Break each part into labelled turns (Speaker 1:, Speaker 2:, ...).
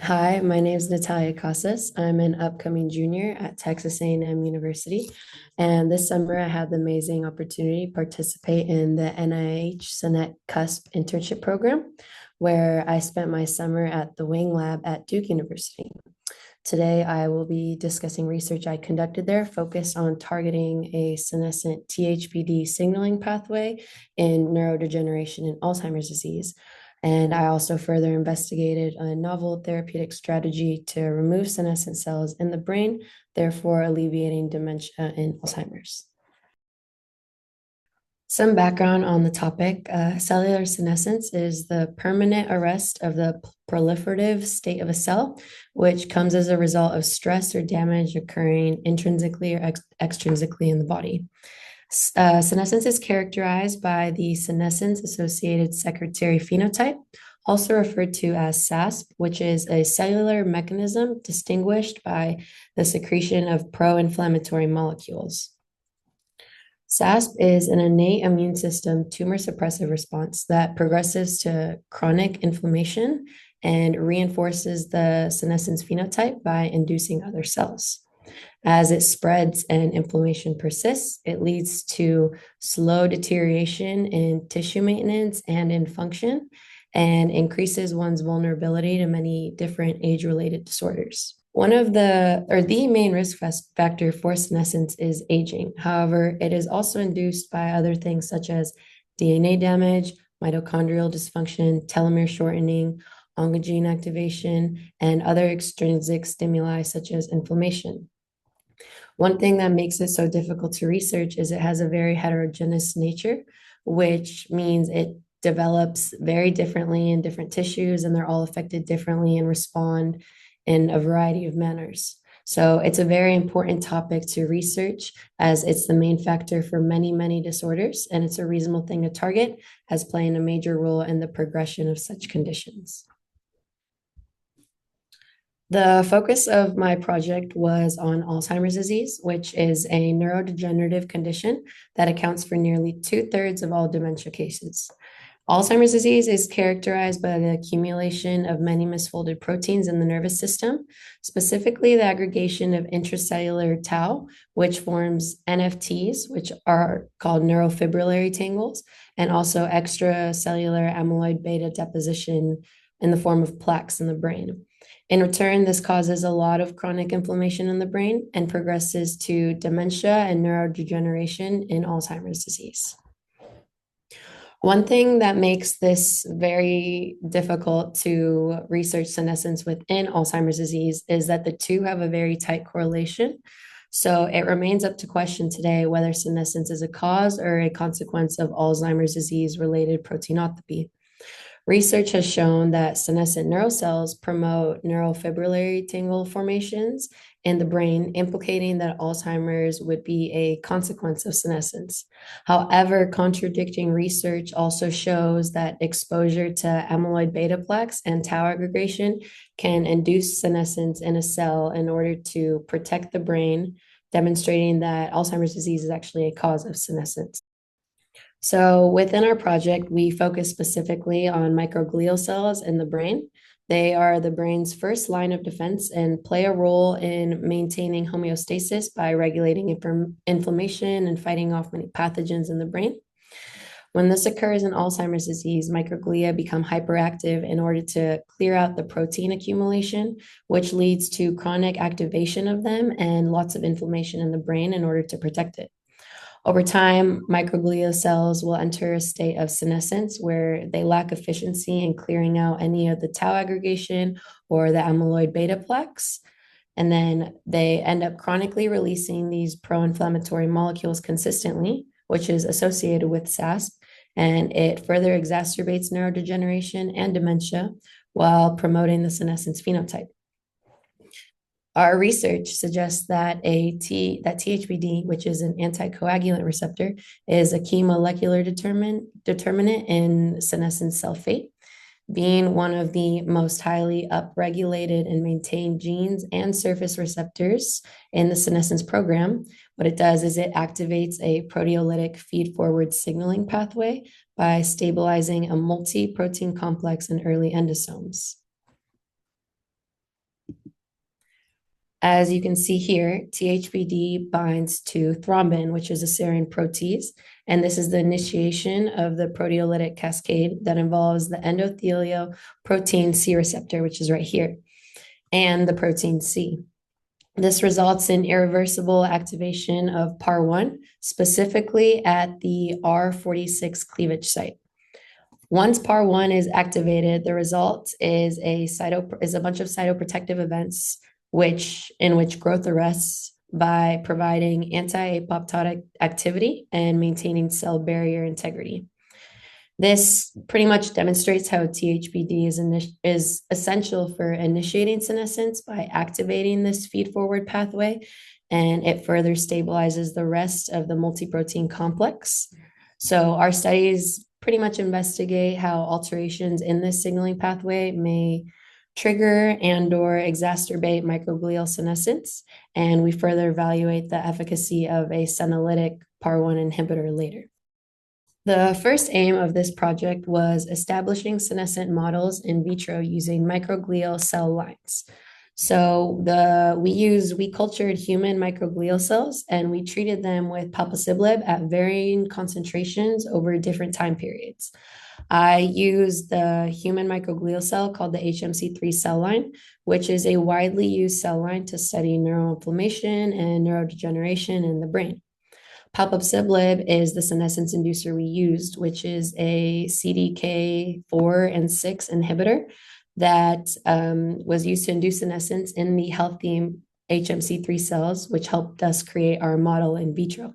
Speaker 1: Hi, my name is Natalia Casas. I'm an upcoming junior at Texas A&M University. And this summer, I had the amazing opportunity to participate in the NIH SenNet CUSP internship program, where I spent my summer at the Wang Lab at Duke University. Today, I will be discussing research I conducted there focused on targeting a senescent THBD signaling pathway in neurodegeneration and Alzheimer's disease. And I also further investigated a novel therapeutic strategy to remove senescent cells in the brain, therefore alleviating dementia in Alzheimer's. Some background on the topic. Cellular senescence is the permanent arrest of the proliferative state of a cell, which comes as a result of stress or damage occurring intrinsically or extrinsically in the body. Senescence is characterized by the senescence-associated secretory phenotype, also referred to as SASP, which is a cellular mechanism distinguished by the secretion of pro-inflammatory molecules. SASP is an innate immune system tumor suppressive response that progresses to chronic inflammation and reinforces the senescence phenotype by inducing other cells. As it spreads and inflammation persists, it leads to slow deterioration in tissue maintenance and in function, and increases one's vulnerability to many different age-related disorders. One of the main risk factor for senescence is aging. However, it is also induced by other things such as DNA damage, mitochondrial dysfunction, telomere shortening, oncogene activation, and other extrinsic stimuli such as inflammation. One thing that makes it so difficult to research is it has a very heterogeneous nature, which means it develops very differently in different tissues, and they're all affected differently and respond in a variety of manners. So it's a very important topic to research as it's the main factor for many, many disorders, and it's a reasonable thing to target as playing a major role in the progression of such conditions. The focus of my project was on Alzheimer's disease, which is a neurodegenerative condition that accounts for nearly 2/3 of all dementia cases. Alzheimer's disease is characterized by the accumulation of many misfolded proteins in the nervous system, specifically the aggregation of intracellular tau, which forms NFTs, which are called neurofibrillary tangles, and also extracellular amyloid beta deposition in the form of plaques in the brain. In return, this causes a lot of chronic inflammation in the brain and progresses to dementia and neurodegeneration in Alzheimer's disease. One thing that makes this very difficult to research senescence within Alzheimer's disease is that the two have a very tight correlation. So it remains up to question today whether senescence is a cause or a consequence of Alzheimer's disease-related proteinopathy. Research has shown that senescent neurocells promote neurofibrillary tangle formations in the brain, implicating that Alzheimer's would be a consequence of senescence. However, contradicting research also shows that exposure to amyloid beta plaques and tau aggregation can induce senescence in a cell in order to protect the brain, demonstrating that Alzheimer's disease is actually a cause of senescence. So within our project, we focus specifically on microglial cells in the brain. They are the brain's first line of defense and play a role in maintaining homeostasis by regulating inflammation and fighting off many pathogens in the brain. When this occurs in Alzheimer's disease, microglia become hyperactive in order to clear out the protein accumulation, which leads to chronic activation of them and lots of inflammation in the brain in order to protect it. Over time, microglia cells will enter a state of senescence where they lack efficiency in clearing out any of the tau aggregation or the amyloid beta plaques. And then they end up chronically releasing these pro-inflammatory molecules consistently, which is associated with SASP, and it further exacerbates neurodegeneration and dementia while promoting the senescence phenotype. Our research suggests that THBD, which is an anticoagulant receptor, is a key molecular determinant in senescence cell fate, being one of the most highly upregulated and maintained genes and surface receptors in the senescence program. What it does is it activates a proteolytic feed-forward signaling pathway by stabilizing a multi-protein complex in early endosomes. As you can see here, THBD binds to thrombin, which is a serine protease, and this is the initiation of the proteolytic cascade that involves the endothelial protein C receptor, which is right here, and the protein C. This results in irreversible activation of PAR1, specifically at the R46 cleavage site. Once PAR1 is activated, the result is a bunch of cytoprotective events in which growth arrests by providing anti-apoptotic activity and maintaining cell barrier integrity. This pretty much demonstrates how THBD is essential for initiating senescence by activating this feed-forward pathway, and it further stabilizes the rest of the multi-protein complex. So our studies pretty much investigate how alterations in this signaling pathway may trigger and/or exacerbate microglial senescence, and we further evaluate the efficacy of a senolytic PAR1 inhibitor later. The first aim of this project was establishing senescent models in vitro using microglial cell lines. So we cultured human microglial cells and we treated them with palbociclib at varying concentrations over different time periods. I used the human microglial cell called the HMC3 cell line, which is a widely used cell line to study neuroinflammation and neurodegeneration in the brain. Palbociclib is the senescence inducer we used, which is a CDK4 and 6 inhibitor that was used to induce senescence in the healthy HMC3 cells, which helped us create our model in vitro.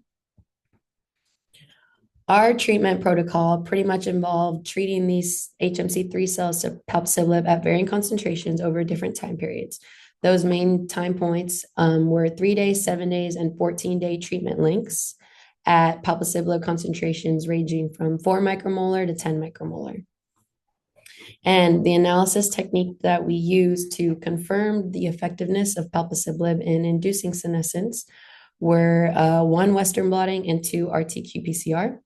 Speaker 1: Our treatment protocol pretty much involved treating these HMC3 cells to palbociclib at varying concentrations over different time periods. Those main time points were 3 days, 7 days, and 14-day treatment lengths at palbociclib concentrations ranging from 4 micromolar to 10 micromolar. And the analysis technique that we used to confirm the effectiveness of palbociclib in inducing senescence were 1 Western blotting and 2 RT-qPCR.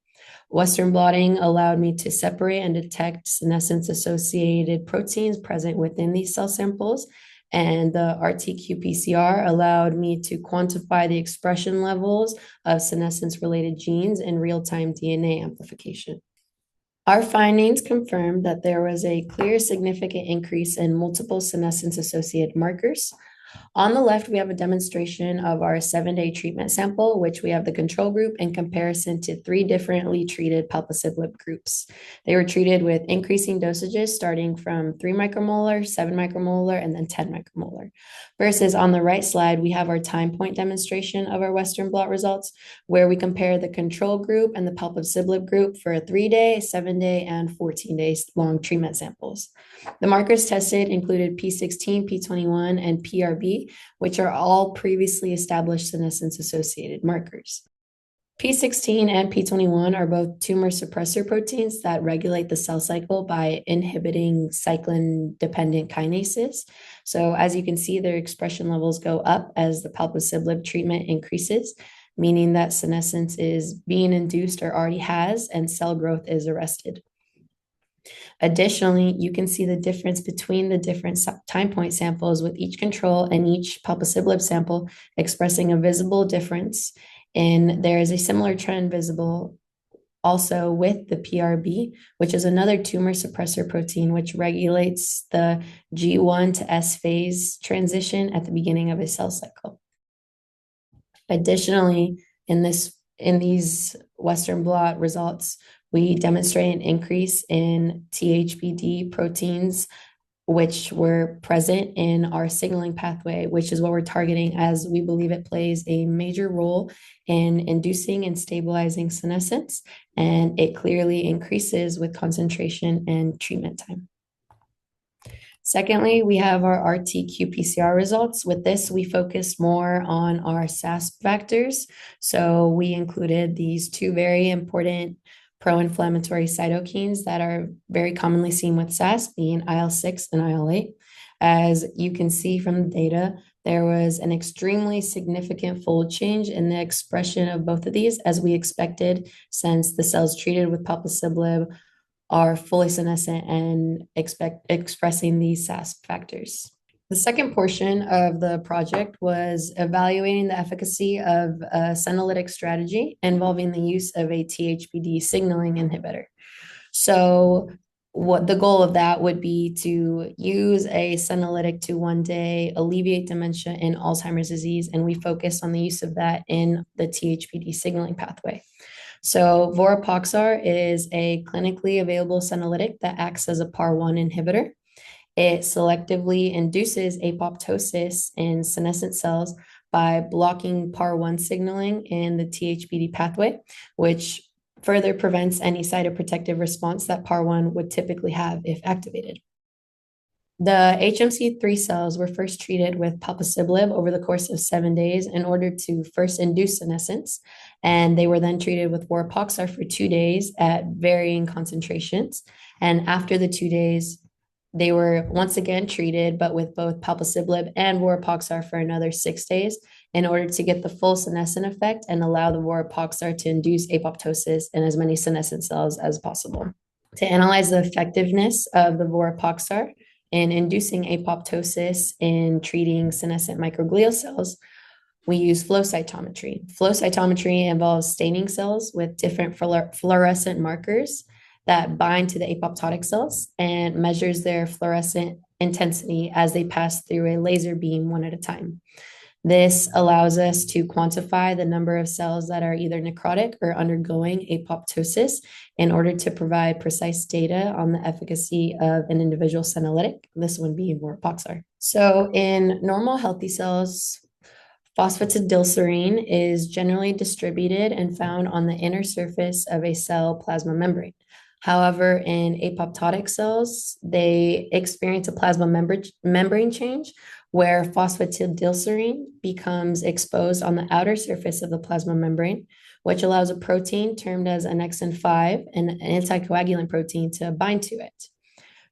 Speaker 1: Western blotting allowed me to separate and detect senescence-associated proteins present within these cell samples, and the RT-qPCR allowed me to quantify the expression levels of senescence-related genes in real-time DNA amplification. Our findings confirmed that there was a clear significant increase in multiple senescence-associated markers. On the left, we have a demonstration of our 7-day treatment sample, which we have the control group in comparison to 3 differently treated palbociclib groups. They were treated with increasing dosages starting from 3 micromolar, 7 micromolar, and then 10 micromolar. Versus on the right slide, we have our time point demonstration of our Western blot results, where we compare the control group and the palbociclib group for 3-day, 7-day, and 14-day long treatment samples. The markers tested included P16, P21, and PRB, which are all previously established senescence-associated markers. P16 and P21 are both tumor suppressor proteins that regulate the cell cycle by inhibiting cyclin-dependent kinases. So as you can see, their expression levels go up as the palbociclib treatment increases, meaning that senescence is being induced or already has, and cell growth is arrested. Additionally, you can see the difference between the different time point samples with each control and each palbociclib sample expressing a visible difference. And there is a similar trend visible also with the PRB, which is another tumor suppressor protein, which regulates the G1 to S phase transition at the beginning of a cell cycle. Additionally, in these Western blot results, we demonstrate an increase in THBD proteins, which were present in our signaling pathway, which is what we're targeting, as we believe it plays a major role in inducing and stabilizing senescence, and it clearly increases with concentration and treatment time. Secondly, we have our RT-qPCR results. With this, we focused more on our SASP factors. So we included these 2 very important pro-inflammatory cytokines that are very commonly seen with SASP, being IL-6 and IL-8. As you can see from the data, there was an extremely significant fold change in the expression of both of these, as we expected, since the cells treated with palbociclib are fully senescent and expressing these SASP factors. The second portion of the project was evaluating the efficacy of a senolytic strategy involving the use of a THBD signaling inhibitor. So what the goal of that would be to use a senolytic to one day alleviate dementia in Alzheimer's disease, and we focus on the use of that in the THBD signaling pathway. So vorapaxar is a clinically available senolytic that acts as a PAR1 inhibitor. It selectively induces apoptosis in senescent cells by blocking PAR1 signaling in the THBD pathway, which further prevents any cytoprotective response that PAR1 would typically have if activated. The HMC3 cells were first treated with palbociclib over the course of 7 days in order to first induce senescence, and they were then treated with vorapaxar for 2 days at varying concentrations. And after the 2 days, they were once again treated, but with both palbociclib and vorapaxar for another 6 days in order to get the full senescent effect and allow the vorapaxar to induce apoptosis in as many senescent cells as possible. To analyze the effectiveness of the vorapaxar in inducing apoptosis in treating senescent microglial cells, we use flow cytometry. Flow cytometry involves staining cells with different fluorescent markers that bind to the apoptotic cells and measures their fluorescent intensity as they pass through a laser beam one at a time. This allows us to quantify the number of cells that are either necrotic or undergoing apoptosis in order to provide precise data on the efficacy of an individual senolytic, this one being vorapaxar. So in normal healthy cells, phosphatidylserine is generally distributed and found on the inner surface of a cell plasma membrane. However, in apoptotic cells, they experience a plasma membrane change where phosphatidylserine becomes exposed on the outer surface of the plasma membrane, which allows a protein termed as annexin 5, an anticoagulant protein, to bind to it.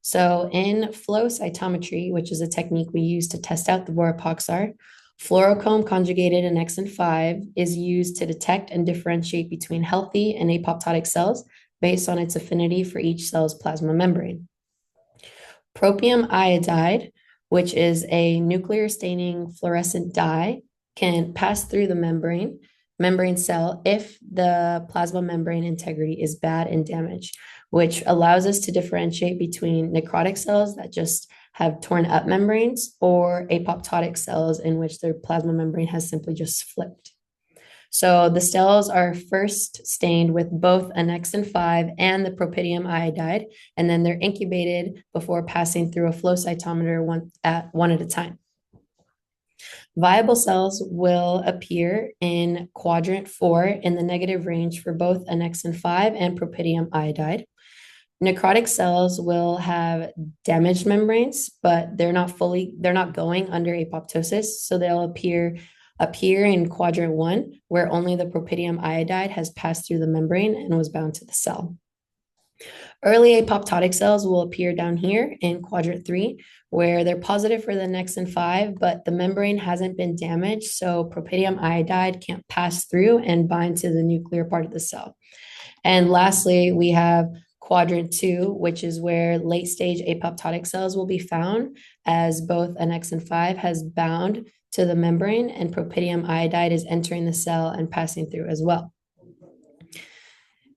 Speaker 1: So in flow cytometry, which is a technique we use to test out the vorapaxar, fluorochrome conjugated annexin 5 is used to detect and differentiate between healthy and apoptotic cells based on its affinity for each cell's plasma membrane. Propium iodide, which is a nuclear staining fluorescent dye, can pass through the membrane cell if the plasma membrane integrity is bad and damaged, which allows us to differentiate between necrotic cells that just have torn up membranes or apoptotic cells in which their plasma membrane has simply just flipped. So the cells are first stained with both annexin 5 and the propidium iodide, and then they're incubated before passing through a flow cytometer one at a time. Viable cells will appear in quadrant 4 in the negative range for both annexin 5 and propidium iodide. Necrotic cells will have damaged membranes, but they're not going under apoptosis, so they'll appear in quadrant 1, where only the propidium iodide has passed through the membrane and was bound to the cell. Early apoptotic cells will appear down here in quadrant 3, where they're positive for the annexin 5, but the membrane hasn't been damaged, so propidium iodide can't pass through and bind to the nuclear part of the cell. And lastly, we have quadrant 2, which is where late stage apoptotic cells will be found, as both annexin 5 has bound to the membrane and propidium iodide is entering the cell and passing through as well.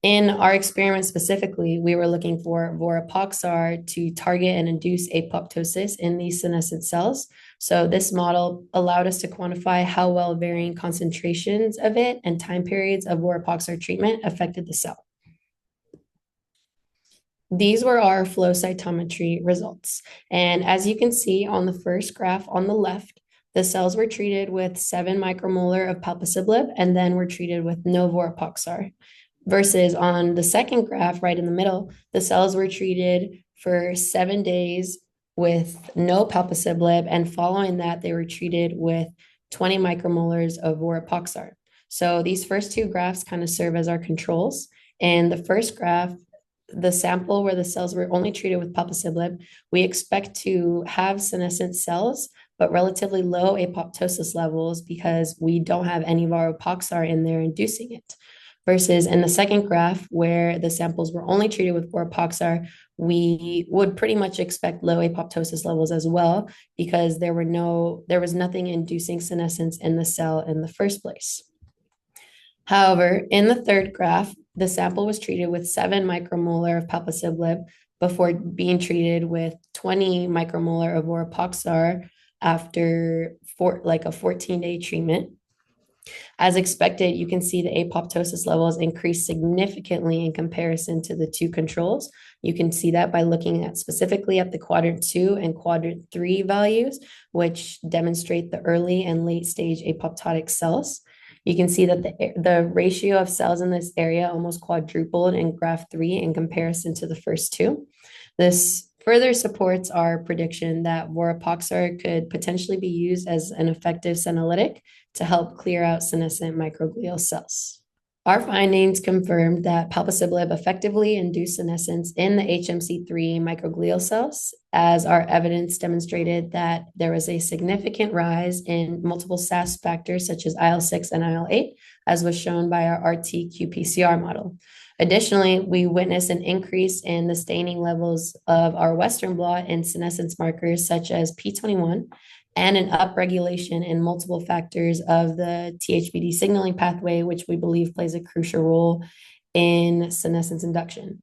Speaker 1: In our experiment specifically, we were looking for vorapaxar to target and induce apoptosis in these senescent cells. So this model allowed us to quantify how well varying concentrations of it and time periods of vorapaxar treatment affected the cell. These were our flow cytometry results. And as you can see on the first graph on the left, the cells were treated with 7 micromolar of palbociclib and then were treated with no vorapaxar. Versus on the second graph right in the middle, the cells were treated for 7 days with no palbociclib, and following that, they were treated with 20 micromolars of vorapaxar. So these first 2 graphs kind of serve as our controls. And the first graph, the sample where the cells were only treated with palbociclib, we expect to have senescent cells, but relatively low apoptosis levels because we don't have any vorapaxar in there inducing it. versus in the second graph, where the samples were only treated with Vorapaxar, we would pretty much expect low apoptosis levels as well, because there was nothing inducing senescence in the cell in the first place. However, in the third graph, the sample was treated with 7 micromolar of palbociclib before being treated with 20 micromolar of Vorapaxar after a 14-day treatment. As expected, you can see the apoptosis levels increase significantly in comparison to the two controls. You can see that by looking at specifically at the quadrant 2 and quadrant 3 values, which demonstrate the early and late stage apoptotic cells. You can see that the ratio of cells in this area almost quadrupled in graph 3 in comparison to the first two. This further supports our prediction that Vorapaxar could potentially be used as an effective senolytic to help clear out senescent microglial cells. Our findings confirmed that palbociclib effectively induced senescence in the HMC3 microglial cells, as our evidence demonstrated that there was a significant rise in multiple SAS factors such as IL-6 and IL-8, as was shown by our RT-qPCR model. Additionally, we witnessed an increase in the staining levels of our Western blot in senescence markers such as P21, and an upregulation in multiple factors of the THBD signaling pathway, which we believe plays a crucial role in senescence induction.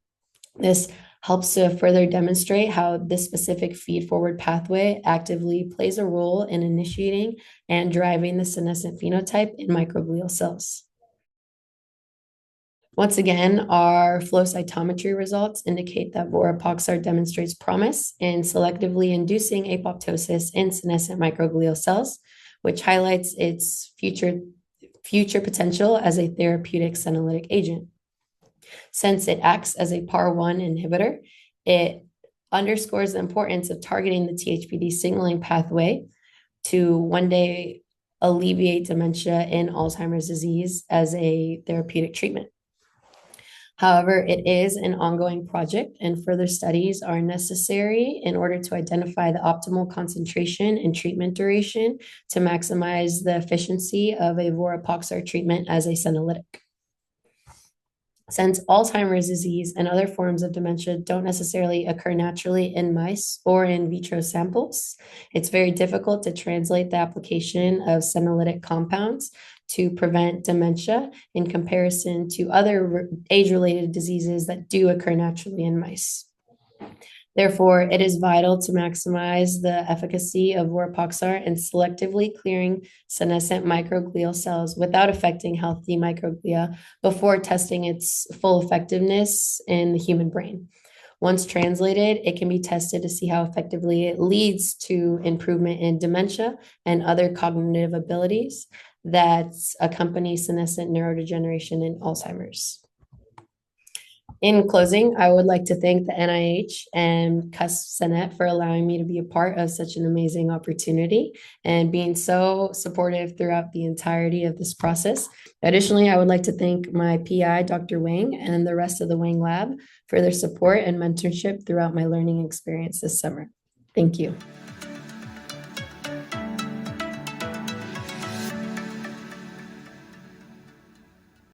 Speaker 1: This helps to further demonstrate how this specific feed-forward pathway actively plays a role in initiating and driving the senescent phenotype in microglial cells. Once again, our flow cytometry results indicate that Vorapaxar demonstrates promise in selectively inducing apoptosis in senescent microglial cells, which highlights its future potential as a therapeutic senolytic agent. Since it acts as a PAR1 inhibitor, it underscores the importance of targeting the THBD signaling pathway to one day alleviate dementia in Alzheimer's disease as a therapeutic treatment. However, it is an ongoing project, and further studies are necessary in order to identify the optimal concentration and treatment duration to maximize the efficiency of a Vorapaxar treatment as a senolytic. Since Alzheimer's disease and other forms of dementia don't necessarily occur naturally in mice or in vitro samples, it's very difficult to translate the application of senolytic compounds to prevent dementia in comparison to other age-related diseases that do occur naturally in mice. Therefore, it is vital to maximize the efficacy of Vorapaxar in selectively clearing senescent microglial cells without affecting healthy microglia before testing its full effectiveness in the human brain. Once translated, it can be tested to see how effectively it leads to improvement in dementia and other cognitive abilities that accompany senescent neurodegeneration in Alzheimer's. In closing, I would like to thank the NIH and CUSP SenNet for allowing me to be a part of such an amazing opportunity and being so supportive throughout the entirety of this process. Additionally, I would like to thank my PI, Dr. Wang, and the rest of the Wang Lab for their support and mentorship throughout my learning experience this summer. Thank you.